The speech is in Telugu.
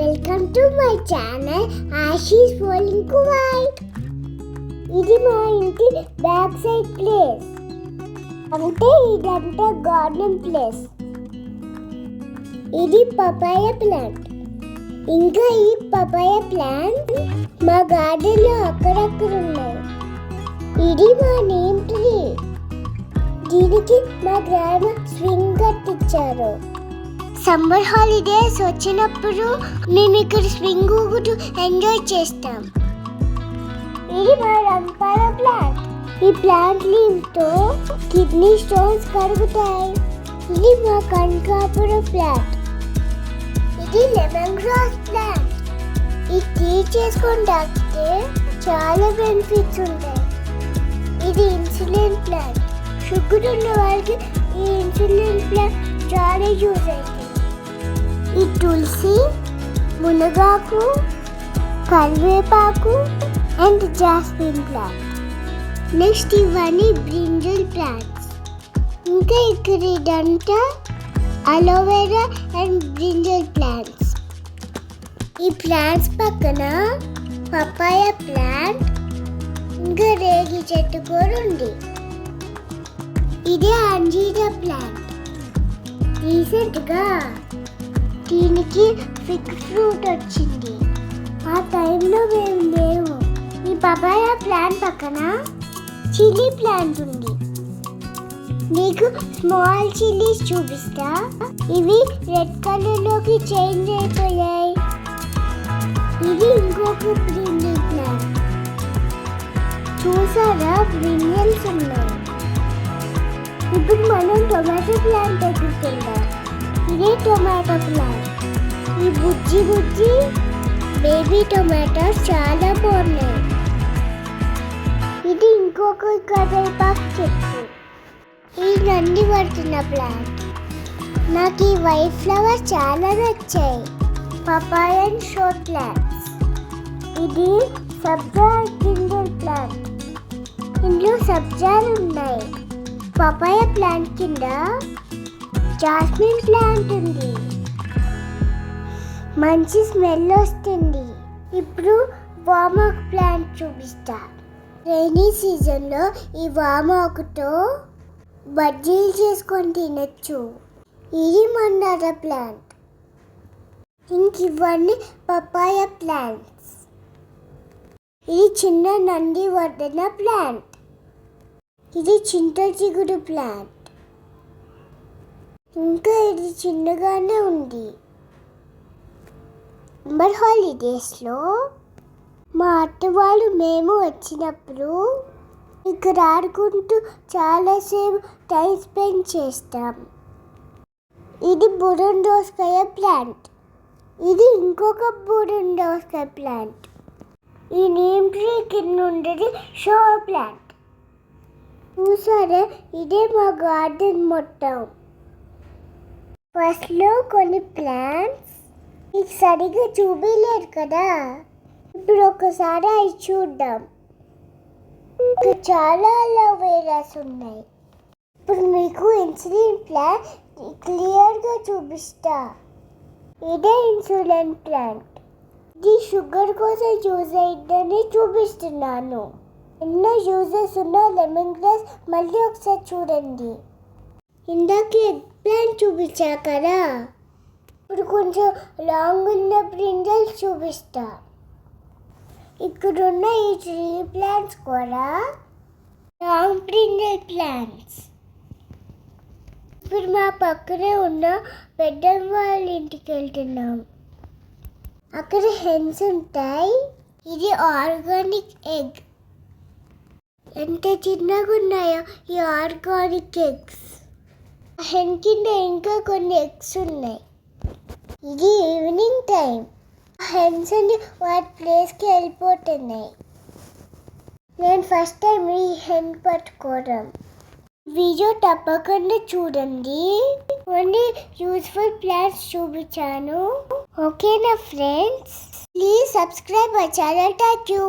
Welcome to my channel Ashish ఫోలింగ్ Kuwait. ఇది మా ఇంటి బ్యాక్ సైడ్ ప్లేస్, అంటే ఇదంతా గార్డెన్ ప్లేస్. ఇది పపాయ ప్లాంట్. ఇంకా ఈ పపాయ ప్లాంట్ మా గార్డెన్ లో అక్కడక్కడ ఉన్నాయి. ఇది మా నేమ్ ట్రీ. దీనికి మా గ్రామ స్వింగ్ కట్టించారు. సమ్మర్ హాలిడేస్ వచ్చినప్పుడు మేము ఇక్కడ స్వింగ్ ఊగుతూ ఎంజాయ్ చేస్తాం. ఇది మా రంపాల ప్లాంట్. ఈ ప్లాంట్ లీవ్తో కిడ్నీ స్టోన్స్ కరుగుతాయి. ఇది మా కనకాపుర ప్లాంట్. ఇది లెమన్ గ్రాస్ ప్లాంట్. ఇది టీ చేసుకొని తాగితే చాలా బెనిఫిట్స్ ఉంటాయి. ఇది ఇన్సులిన్ ప్లాంట్. షుగర్ ఉన్న వాళ్ళకి ఈ ఇన్సులిన్ ప్లాంట్ చాలా యూజ్ అవుతుంది. ఈ తులసి, మునగాకు, కరివేపాకు అండ్ జాస్మిన్ ప్లాంట్. నెక్స్ట్ ఇవన్నీ బ్రింజల్ ప్లాంట్స్. ఇంకా ఇక్కడ ఇదంతా అలోవెరా అండ్ బ్రింజల్ ప్లాంట్స్. ఈ ప్లాంట్స్ పక్కన పపాయ ప్లాంట్ ఇంకా రేగి చెట్టు కూడా ఉంది. ఇదే అంజీరా ప్లాంట్. రీసెంట్గా దీనికి ఫిగ్ ఫ్రూట్ వచ్చింది. ఆ టైంలో మేము లేవు. ఈ పపాయ ప్లాంట్ పక్కన చిల్లీ ప్లాంట్ ఉంది. నీకు స్మాల్ చిల్లీస్ చూపిస్తా. ఇవి రెడ్ కలర్లోకి చేంజ్ అయిపోయాయి. ఇది ఇంకొక బ్రింజల్ ప్లాంట్. చూసారా, బ్రింజల్స్ ఉన్నాయి. ఇప్పుడు మనం టొమాటో ప్లాంట్ దగ్గరికి వెళ్దాం. ఇదే టొమాటో ప్లాంట్. ఈ బుజ్జి బేబీ టొమాటోస్ చాలా బాగున్నాయి. ఇది ఇంకొక కరివేపాకు చెట్టు. ఈ నంది పడుతున్న ప్లాంట్. నాకు ఈ వైట్ ఫ్లవర్ చాలా నచ్చాయి. Papaya and show plants. ఇది సబ్జా గింజల్ ప్లాంట్. ఇందులో సబ్జాలు ఉన్నాయి. పపాయ ప్లాంట్ కింద జాస్మిన్ ప్లాంట్ ఉంది. మంచి స్మెల్ వస్తుంది. ఇప్పుడు వామాకు ప్లాంట్ చూపిస్తా. రైనీ సీజన్లో ఈ వామాకుతో బజ్జీలు చేసుకొని తినచ్చు. ఇది మందార ప్లాంట్. ఇంక ఇవన్నీ పపాయ ప్లాంట్స్. ఇది చిన్న నంది వర్ధన ప్లాంట్. ఇది చింత చిగురు ప్లాంట్. ఇంకా ఇది చిన్నగానే ఉంది. సమ్మర్ హాలిడేస్లో మా అత్త వాళ్ళు మేము వచ్చినప్పుడు ఇక్కడ ఆడుకుంటూ చాలాసేపు టైం స్పెండ్ చేస్తాం. ఇది బుడందోసకాయ ప్లాంట్. ఇది ఇంకొక బుడందోసకాయ ప్లాంట్. ఈ నేమ్ ట్రీ కింద ఉండేది షో ప్లాంట్. చూసారా, ఇదే మా గార్డెన్ మొత్తం. ఫస్ట్లో కొన్ని ప్లాంట్స్ మీకు సరిగ్గా చూపించలేదు కదా. ఇప్పుడు ఒకసారి అవి చూద్దాం. ఇంకా చాలా అలోవెరాస్ ఉన్నాయి. ఇప్పుడు మీకు ఇన్సులిన్ ప్లాంట్ క్లియర్గా చూపిస్తా. ఇదే ఇన్సులిన్ ప్లాంట్. ఇది షుగర్ కోసం యూజ్ అయ్యిందని చూపిస్తున్నాను. ఎన్నో యూజెస్ ఉన్న లెమన్ గ్రాస్ మళ్ళీ ఒకసారి చూడండి. ఇందాక ఎగ్ ప్లాంట్ చూపించా కదా. ఇప్పుడు కొంచెం లాంగ్ ఉన్న బ్రింజల్స్ చూపిస్తా. ఇక్కడున్న ఈ 3 ప్లాంట్స్ కూడా లాంగ్ బ్రింజల్ ప్లాంట్స్. ఇప్పుడు మా పక్కనే ఉన్న పెద్ద వాళ్ళ ఇంటికి వెళ్తున్నాం. అక్కడ హెన్స్ ఉంటాయి. ఇది ఆర్గానిక్ ఎగ్. ఎంత చిన్నగా ఉన్నాయో ఈ ఆర్గానిక్ ఎగ్స్. హెన్ కింద ఇంకా కొన్ని ఎగ్స్ ఉన్నాయి. ఇది ఈవినింగ్ టైం. హెన్స్ అన్ని వాటి ప్లేస్కి వెళ్ళిపోతున్నాయి. నేను ఫస్ట్ టైం ఈ హెన్ పట్టుకోవడం. వీడియో తప్పకుండా చూడండి. కొన్ని యూస్ఫుల్ ప్లాంట్స్ చూపించాను. ఓకేనా friends? Please subscribe my channel. Thank you.